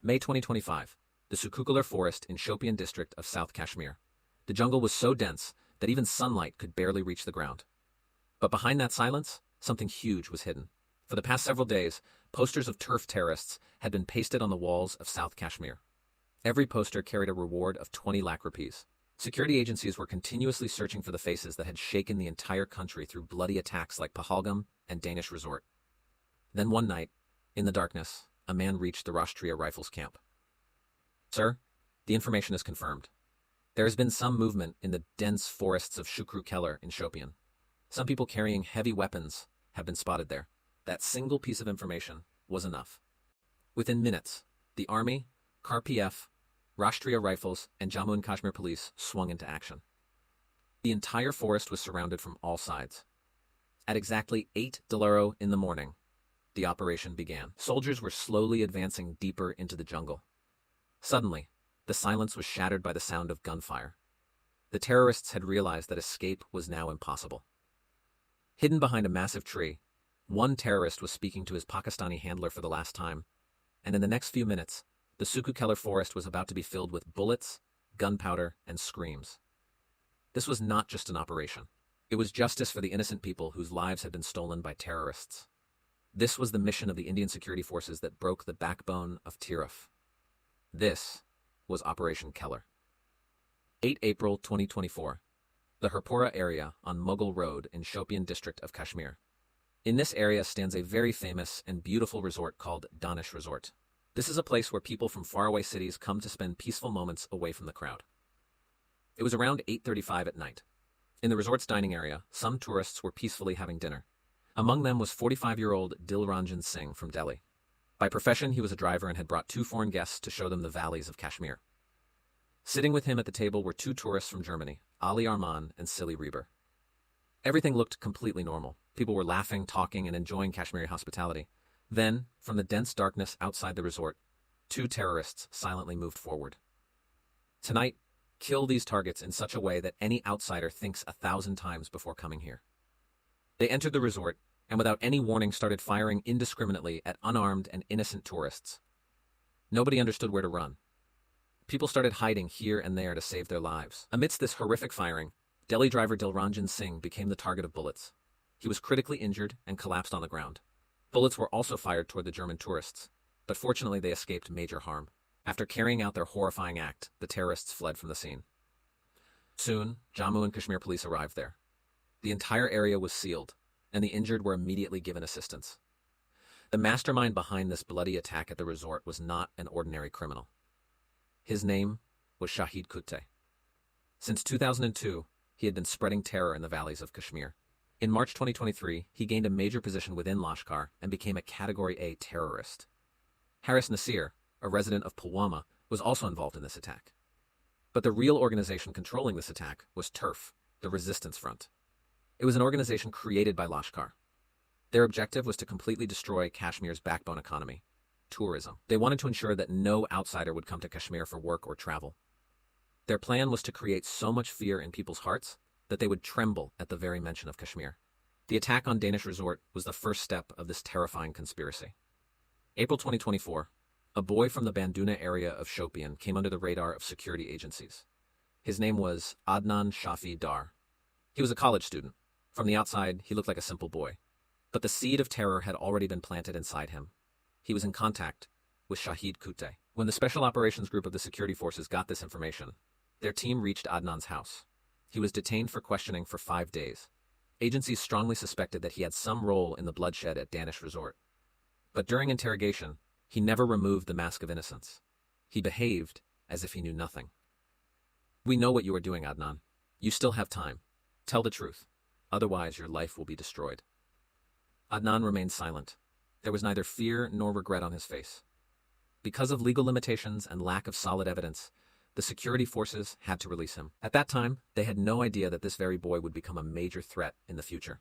May 2025. The Sukukular Forest in Shopian district of South Kashmir. The jungle was so dense that even sunlight could barely reach the ground. But behind that silence, something huge was hidden. For the past several days, posters of turf terrorists had been pasted on the walls of South Kashmir. Every poster carried a reward of 20 lakh rupees. Security agencies were continuously searching for the faces that had shaken the entire country through bloody attacks like Pahalgam and Danish Resort. Then one night, in the darkness, a man reached the Rashtriya Rifles camp. "Sir, the information is confirmed. There has been some movement in the dense forests of Keller in Shopian. Some people carrying heavy weapons have been spotted there." That single piece of information was enough. Within minutes, the army, KRPF, Rashtriya Rifles, and Jammu and Kashmir police swung into action. The entire forest was surrounded from all sides. At exactly 8:00 in the morning, the operation began. Soldiers were slowly advancing deeper into the jungle. Suddenly, the silence was shattered by the sound of gunfire. The terrorists had realized that escape was now impossible. Hidden behind a massive tree, one terrorist was speaking to his Pakistani handler for the last time, and in the next few minutes, the Keller forest was about to be filled with bullets, gunpowder, and screams. This was not just an operation. It was justice for the innocent people whose lives had been stolen by terrorists. This was the mission of the Indian security forces that broke the backbone of TRF. This was Operation Keller. 8 April 2024. The Harpura area on Mughal Road in Shopian district of Kashmir. In this area stands a very famous and beautiful resort called Danish Resort. This is a place where people from faraway cities come to spend peaceful moments away from the crowd. It was around 8:35 at night. In the resort's dining area, some tourists were peacefully having dinner. Among them was 45-year-old Dilranjan Singh from Delhi. By profession, he was a driver and had brought 2 foreign guests to show them the valleys of Kashmir. Sitting with him at the table were 2 tourists from Germany, Ali Arman and Silly Reber. Everything looked completely normal. People were laughing, talking, and enjoying Kashmiri hospitality. Then, from the dense darkness outside the resort, 2 terrorists silently moved forward. "Tonight, kill these targets in such a way that any outsider thinks 1,000 times before coming here." They entered the resort, and without any warning started firing indiscriminately at unarmed and innocent tourists. Nobody understood where to run. People started hiding here and there to save their lives. Amidst this horrific firing, Delhi driver Dilranjan Singh became the target of bullets. He was critically injured and collapsed on the ground. Bullets were also fired toward the German tourists, but fortunately they escaped major harm. After carrying out their horrifying act, the terrorists fled from the scene. Soon, Jammu and Kashmir police arrived there. The entire area was sealed, and the injured were immediately given assistance. The mastermind behind this bloody attack at the resort was not an ordinary criminal. His name was Shahid Kute. Since 2002, he had been spreading terror in the valleys of Kashmir. In March 2023, he gained a major position within Lashkar and became a Category A terrorist. Haris Nasir, a resident of Pulwama, was also involved in this attack. But the real organization controlling this attack was TRF, the Resistance Front. It was an organization created by Lashkar. Their objective was to completely destroy Kashmir's backbone economy, tourism. They wanted to ensure that no outsider would come to Kashmir for work or travel. Their plan was to create so much fear in people's hearts that they would tremble at the very mention of Kashmir. The attack on Danish Resort was the first step of this terrifying conspiracy. April 2024, a boy from the Banduna area of Shopian came under the radar of security agencies. His name was Adnan Shafi Dar. He was a college student. From the outside, he looked like a simple boy. But the seed of terror had already been planted inside him. He was in contact with Shahid Kute. When the Special Operations Group of the security forces got this information, their team reached Adnan's house. He was detained for questioning for 5 days. Agencies strongly suspected that he had some role in the bloodshed at Danish Resort. But during interrogation, he never removed the mask of innocence. He behaved as if he knew nothing. "We know what you are doing, Adnan. You still have time. Tell the truth. Otherwise, your life will be destroyed." Adnan remained silent. There was neither fear nor regret on his face. Because of legal limitations and lack of solid evidence, the security forces had to release him. At that time, they had no idea that this very boy would become a major threat in the future.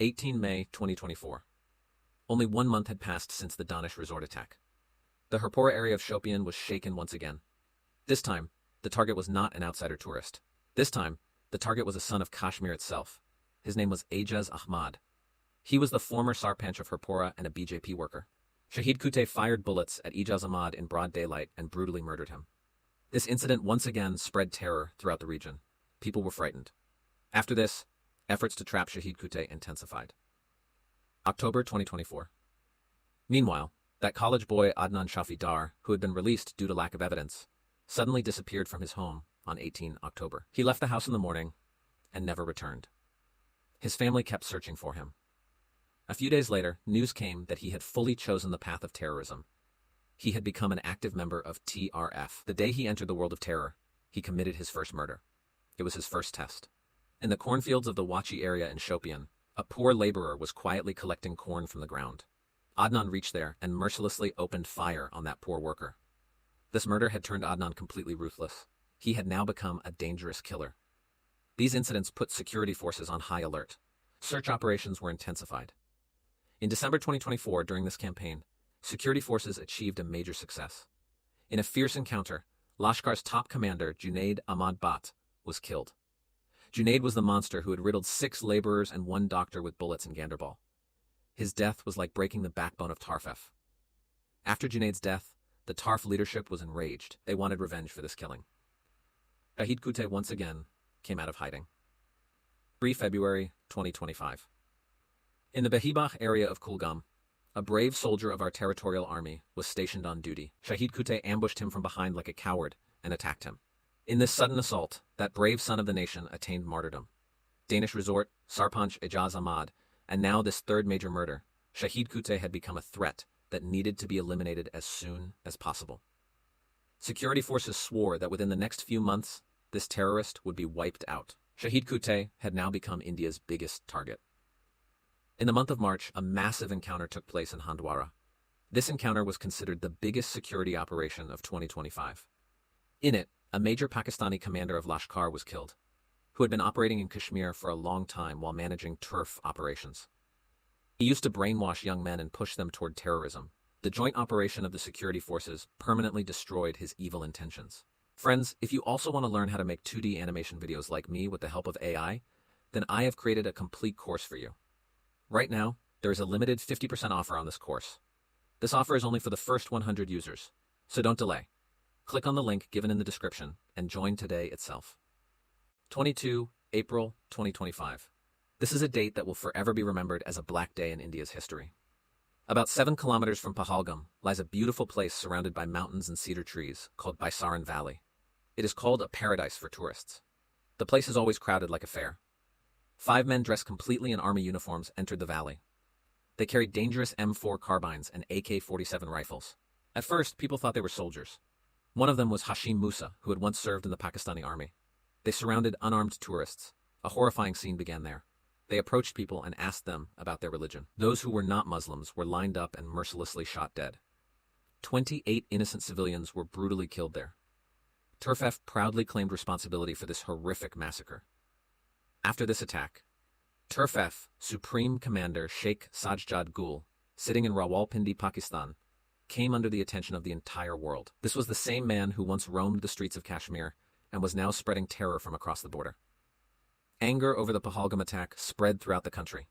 18 May 2024. Only 1 month had passed since the Danish Resort attack. The Harpura area of Shopian was shaken once again. This time, the target was not an outsider tourist. This time, the target was a son of Kashmir itself. His name was Ajaz Ahmad. He was the former Sarpanch of Harpura and a BJP worker. Shahid Kute fired bullets at Ijaz Ahmad in broad daylight and brutally murdered him. This incident once again spread terror throughout the region. People were frightened. After this, efforts to trap Shahid Kute intensified. October 2024. Meanwhile, that college boy Adnan Shafi Dar, who had been released due to lack of evidence, suddenly disappeared from his home on 18 October. He left the house in the morning and never returned. His family kept searching for him. A few days later, news came that he had fully chosen the path of terrorism. He had become an active member of TRF. The day he entered the world of terror, he committed his first murder. It was his first test. In the cornfields of the Wachi area in Shopian, a poor laborer was quietly collecting corn from the ground. Adnan reached there and mercilessly opened fire on that poor worker. This murder had turned Adnan completely ruthless. He had now become a dangerous killer. These incidents put security forces on high alert. Search operations were intensified. In December 2024, during this campaign, security forces achieved a major success. In a fierce encounter, Lashkar's top commander, Junaid Ahmad Bhat, was killed. Junaid was the monster who had riddled 6 laborers and 1 doctor with bullets in Ganderbal. His death was like breaking the backbone of TRF. After Junaid's death, the TRF leadership was enraged. They wanted revenge for this killing. Shahid Kute once again came out of hiding. 3 February 2025. In the Behibach area of Pahalgam, a brave soldier of our territorial army was stationed on duty. Shahid Kute ambushed him from behind like a coward and attacked him. In this sudden assault, that brave son of the nation attained martyrdom. Danish Resort, Sarpanch Ijaz Ahmad, and now this third major murder, Shahid Kute had become a threat that needed to be eliminated as soon as possible. Security forces swore that within the next few months, this terrorist would be wiped out. Shahid Kute had now become India's biggest target. In the month of March, a massive encounter took place in Handwara. This encounter was considered the biggest security operation of 2025. In it, a major Pakistani commander of Lashkar was killed, who had been operating in Kashmir for a long time while managing TRF operations. He used to brainwash young men and push them toward terrorism. The joint operation of the security forces permanently destroyed his evil intentions. Friends, if you also want to learn how to make 2D animation videos like me with the help of AI, then I have created a complete course for you. Right now, there is a limited 50% offer on this course. This offer is only for the first 100 users, so don't delay. Click on the link given in the description and join today itself. 22 April 2025. This is a date that will forever be remembered as a black day in India's history. About 7 kilometers from Pahalgam lies a beautiful place surrounded by mountains and cedar trees called Baisaran Valley. It is called a paradise for tourists. The place is always crowded like a fair. 5 men dressed completely in army uniforms entered the valley. They carried dangerous M4 carbines and AK-47 rifles. At first, people thought they were soldiers. One of them was Hashim Musa, who had once served in the Pakistani army. They surrounded unarmed tourists. A horrifying scene began there. They approached people and asked them about their religion. Those who were not Muslims were lined up and mercilessly shot dead. 28 innocent civilians were brutally killed there. TRF proudly claimed responsibility for this horrific massacre. After this attack, TRF Supreme Commander Sheikh Sajjad Gul, sitting in Rawalpindi, Pakistan, came under the attention of the entire world. This was the same man who once roamed the streets of Kashmir and was now spreading terror from across the border. Anger over the Pahalgam attack spread throughout the country.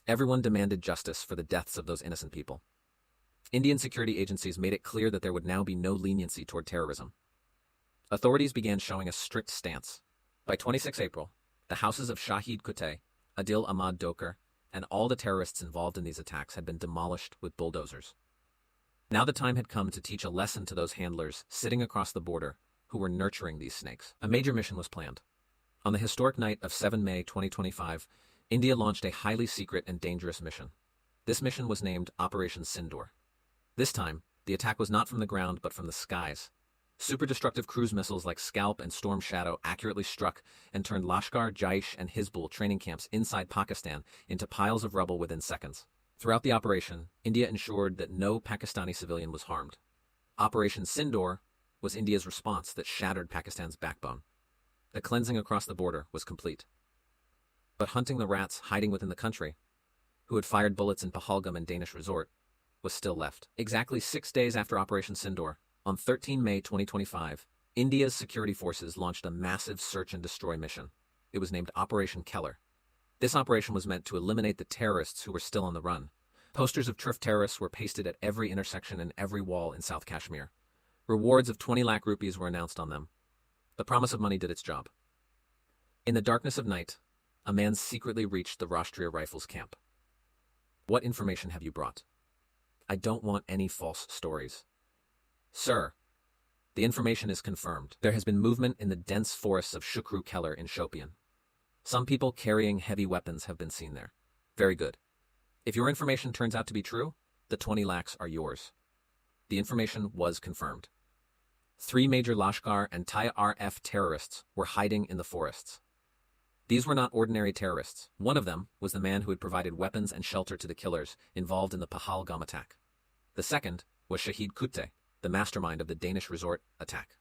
Everyone demanded justice for the deaths of those innocent people. Indian security agencies made it clear that there would now be no leniency toward terrorism. Authorities began showing a strict stance. By 26 April, the houses of Shahid Kute, Adil Ahmad Dokar, and all the terrorists involved in these attacks had been demolished with bulldozers. Now the time had come to teach a lesson to those handlers sitting across the border who were nurturing these snakes. A major mission was planned. On the historic night of 7 May 2025, India launched a highly secret and dangerous mission. This mission was named Operation Sindoor. This time, the attack was not from the ground but from the skies. Super-destructive cruise missiles like Scalp and Storm Shadow accurately struck and turned Lashkar, Jaish, and Hizbul training camps inside Pakistan into piles of rubble within seconds. Throughout the operation, India ensured that no Pakistani civilian was harmed. Operation Sindoor was India's response that shattered Pakistan's backbone. The cleansing across the border was complete. But hunting the rats hiding within the country, who had fired bullets in Pahalgam and Danish Resort, was still left. Exactly 6 days after Operation Sindoor, on 13 May 2025, India's security forces launched a massive search and destroy mission. It was named Operation Keller. This operation was meant to eliminate the terrorists who were still on the run, Posters of TRF terrorists were pasted at every intersection and every wall in South Kashmir. Rewards of 20 lakh rupees were announced on them. The promise of money did its job. In the darkness of night, a man secretly reached the Rashtriya Rifles camp. What information have you brought? I don't want any false stories. Sir, the information is confirmed. There has been movement in the dense forests of Keller in Shopian. Some people carrying heavy weapons have been seen there. Very good. If your information turns out to be true, the 20 lakhs are yours. The information was confirmed. 3 major Lashkar and TRF terrorists were hiding in the forests. These were not ordinary terrorists. One of them was the man who had provided weapons and shelter to the killers involved in the Pahalgam attack. The second was Shahid Kute, the mastermind of the Danish Resort attack.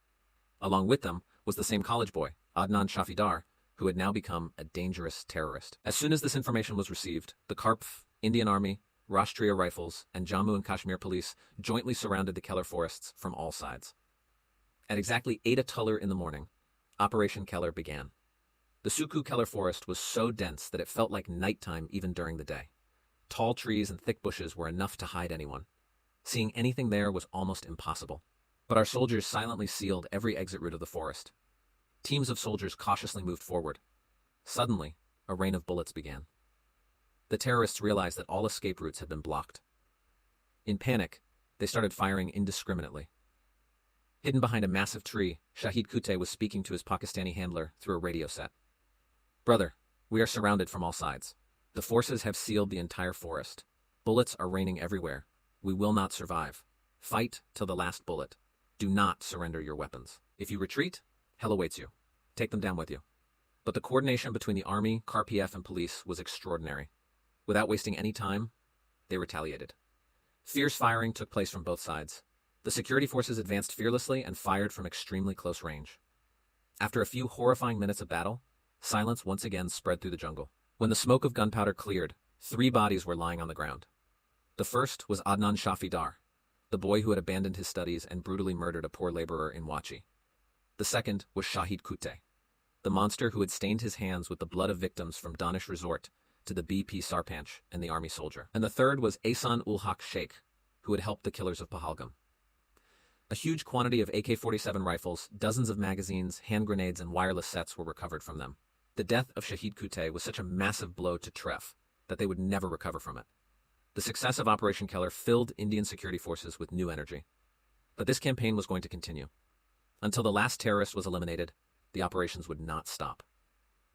Along with them was the same college boy, Adnan Shafi Dar, who had now become a dangerous terrorist. As soon as this information was received, the KRF, Indian Army, Rashtriya Rifles, and Jammu and Kashmir Police jointly surrounded the Keller forests from all sides. At exactly 8:00 in the morning, Operation Keller began. The Suku Keller forest was so dense that it felt like nighttime even during the day. Tall trees and thick bushes were enough to hide anyone. Seeing anything there was almost impossible. But our soldiers silently sealed every exit route of the forest. Teams of soldiers cautiously moved forward. Suddenly, a rain of bullets began. The terrorists realized that all escape routes had been blocked. In panic, they started firing indiscriminately. Hidden behind a massive tree, Shahid Kute was speaking to his Pakistani handler through a radio set. Brother, we are surrounded from all sides. The forces have sealed the entire forest. Bullets are raining everywhere. We will not survive. Fight till the last bullet. Do not surrender your weapons. If you retreat, hell awaits you. Take them down with you. But the coordination between the army, KRPF, and police was extraordinary. Without wasting any time, they retaliated. Fierce firing took place from both sides. The security forces advanced fearlessly and fired from extremely close range. After a few horrifying minutes of battle, silence once again spread through the jungle. When the smoke of gunpowder cleared, 3 bodies were lying on the ground. The first was Adnan Shafi Dar, the boy who had abandoned his studies and brutally murdered a poor laborer in Wachi. The second was Shahid Kute, the monster who had stained his hands with the blood of victims from Danish Resort to the BP Sarpanch and the army soldier. And the third was Ahsan ul Haq Sheikh, who had helped the killers of Pahalgam. A huge quantity of AK-47 rifles, dozens of magazines, hand grenades, and wireless sets were recovered from them. The death of Shahid Kute was such a massive blow to TRF that they would never recover from it. The success of Operation Keller filled Indian security forces with new energy. But this campaign was going to continue. Until the last terrorist was eliminated, the operations would not stop.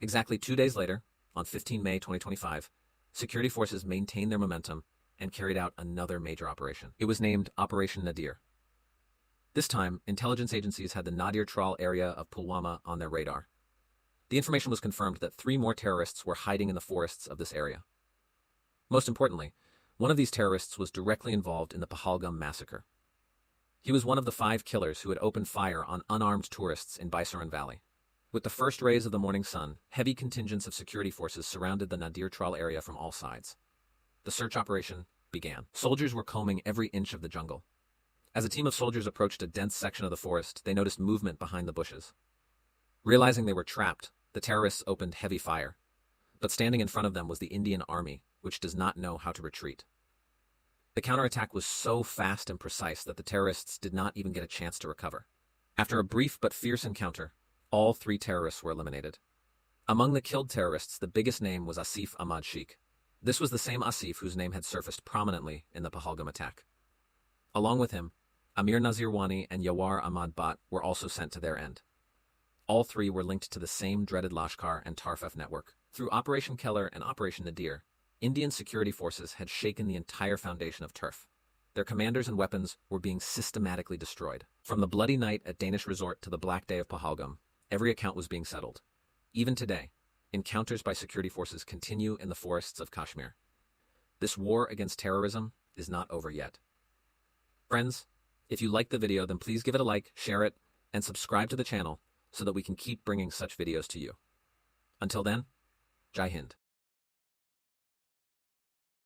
Exactly 2 days later, on 15 May 2025, security forces maintained their momentum and carried out another major operation. It was named Operation Nadir. This time, intelligence agencies had the Nadir trawl area of Pulwama on their radar. The information was confirmed that 3 more terrorists were hiding in the forests of this area. Most importantly, one of these terrorists was directly involved in the Pahalgam massacre. He was one of the 5 killers who had opened fire on unarmed tourists in Baisaran Valley. With the first rays of the morning sun, heavy contingents of security forces surrounded the Nadir trawl area from all sides. The search operation began. Soldiers were combing every inch of the jungle. As a team of soldiers approached a dense section of the forest, they noticed movement behind the bushes. Realizing they were trapped, the terrorists opened heavy fire. But standing in front of them was the Indian Army, which does not know how to retreat. The counterattack was so fast and precise that the terrorists did not even get a chance to recover. After a brief but fierce encounter, all 3 terrorists were eliminated. Among the killed terrorists, the biggest name was Asif Ahmad Sheikh. This was the same Asif whose name had surfaced prominently in the Pahalgam attack. Along with him, Amir Nazir Wani and Yawar Ahmad Bhat were also sent to their end. All 3 were linked to the same dreaded Lashkar and TRF network. Through Operation Keller and Operation Nadir, Indian security forces had shaken the entire foundation of TRF. Their commanders and weapons were being systematically destroyed. From the bloody night at Danish Resort to the black day of Pahalgam, every account was being settled. Even today, encounters by security forces continue in the forests of Kashmir. This war against terrorism is not over yet. Friends, if you liked the video, then please give it a like, share it, and subscribe to the channel so that we can keep bringing such videos to you. Until then, Jai Hind.